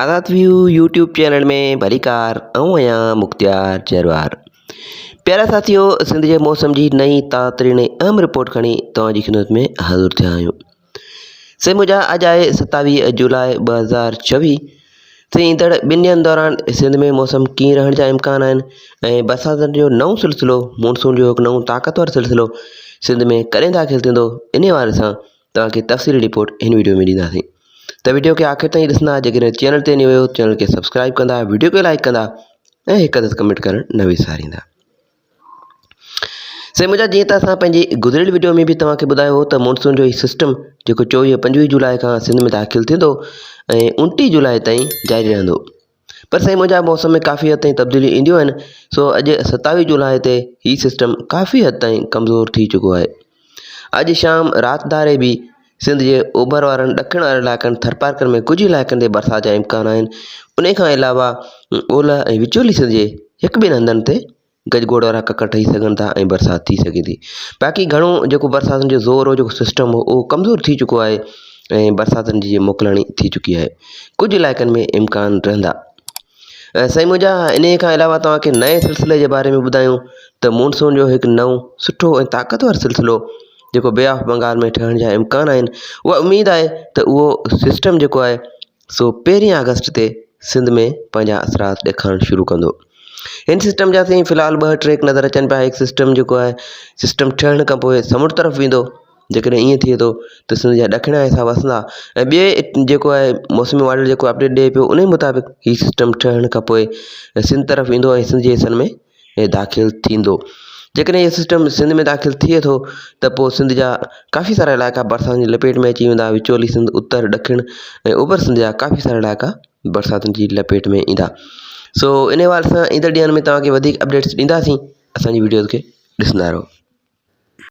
आज़ाद view YouTube channel में भलीकार आहियां मुख्तियार जरवार। प्यारा साथियों, सिंध के मौसम की नई तातरीन अहम रिपोर्ट खणी तव्हांजी खिदमत में हाज़िर थिया आहियूं। से मुझा अॼु आहे 27 जुलाई 2024। से ईंदड़ 2 ॾींहंनि दौरान सिंध में मौसम कीअं रहण जा इम्कान आहिनि ऐं बरसातुनि जो नओं सिलसिलो मानसून जो हिकु नओं ताक़तवर सिलसिलो सिंध में कॾहिं दाख़िल थींदो, इन हवाले सां तव्हांखे तफ़सीली रिपोर्ट हिन वीडियो में ॾींदासीं। त वीडियो खे आख़िर ताईं ॾिसंदा। जेकॾहिं चैनल ते नयो आहियो चैनल खे सब्सक्राइब कंदा, वीडियो खे लाइक कंदा ऐं हिकु हज़ कमेंट करणु न विसारींदा। से मुझा जीअं त असां पंहिंजी गुज़िरियल वीडियो में बि तव्हांखे ॿुधायो हो त मानसून जो ही सिस्टम जेको 24-25 जुलाई खां सिंध में दाख़िल थींदो ऐं 29 जुलाई ताईं जारी रहंदो। पर साईं मुंहिंजा मौसम में काफ़ी हद ताईं तब्दीली ईंदियूं आहिनि। सो अॼु 27 जुलाई ते ही सिस्टम काफ़ी हद ताईं कमज़ोर थी चुको आहे। अॼु शाम राति धारे बि सिंध जे ओभर वारनि ॾखण वारनि इलाइक़नि थरपारकर में कुझु इलाइक़नि ते बरसाति जा इम्कान आहिनि। उन खां अलावा ओलह ऐं विचोली सिंध जे हिकु ॿिनि हंधनि ते गजगोड़ वारा ककर ठही सघनि था ऐं बरसाति थी सघे थी। बाक़ी घणो जेको बरसातिनि जो ज़ोर हो, जेको सिस्टम हो, उहो कमज़ोर थी चुको आहे ऐं बरसातिनि जी मोकिलणी थी चुकी आहे। कुझु इलाइक़नि में इम्कान रहंदा। साईं मुंहिंजा इन खां अलावा तव्हांखे नए सिलसिले जे बारे में ॿुधायूं त मानसून जो हिकु नओं सुठो ऐं ताक़तवर सिलसिलो जेको बे ऑफ बंगाल में ठहण जा इम्कान आहिनि। उहा उमेदु आहे त उहो सिस्टम जेको आहे सो 1 अगस्त ते सिंध में पंहिंजा असरात ॾेखारणु शुरू कंदो। हिन सिस्टम जा साईं फ़िलहालु 2 ट्रैक नज़र अचनि पिया। हिकु सिस्टम जेको आहे सिस्टम ठहण खां पोइ समुंड तरफ़ वेंदो। जेकॾहिं ईअं थिए थो त सिंध जा ॾखिणा हिसा वसंदा ऐं ॿिए जेको आहे मौसमी मॉडल जेको अपडेट ॾिए पियो उन मुताबिक़ हीउ सिस्टम ठहण खां पोइ सिंध तरफ़ ईंदो ऐं सिंध जे हिसनि में दाख़िल थींदो। जेकॾहिं इहो सिस्टम सिंध में दाख़िल थिए थो त पोइ सिंध जा काफ़ी सारा इलाइक़ा बरसातिनि जी लपेट में अची वेंदा। विचोली सिंध, उत्तर, ॾखिण ऐं ओभर सिंध जा काफ़ी सारा इलाइक़ा बरसातिनि जी लपेट में ईंदा। सो इन हवाले सां ईंदड़ ॾींहंनि में तव्हांखे वधीक अपडेट्स ॾींदासीं। असांजी वीडियोज़ खे ॾिसंदा रहो।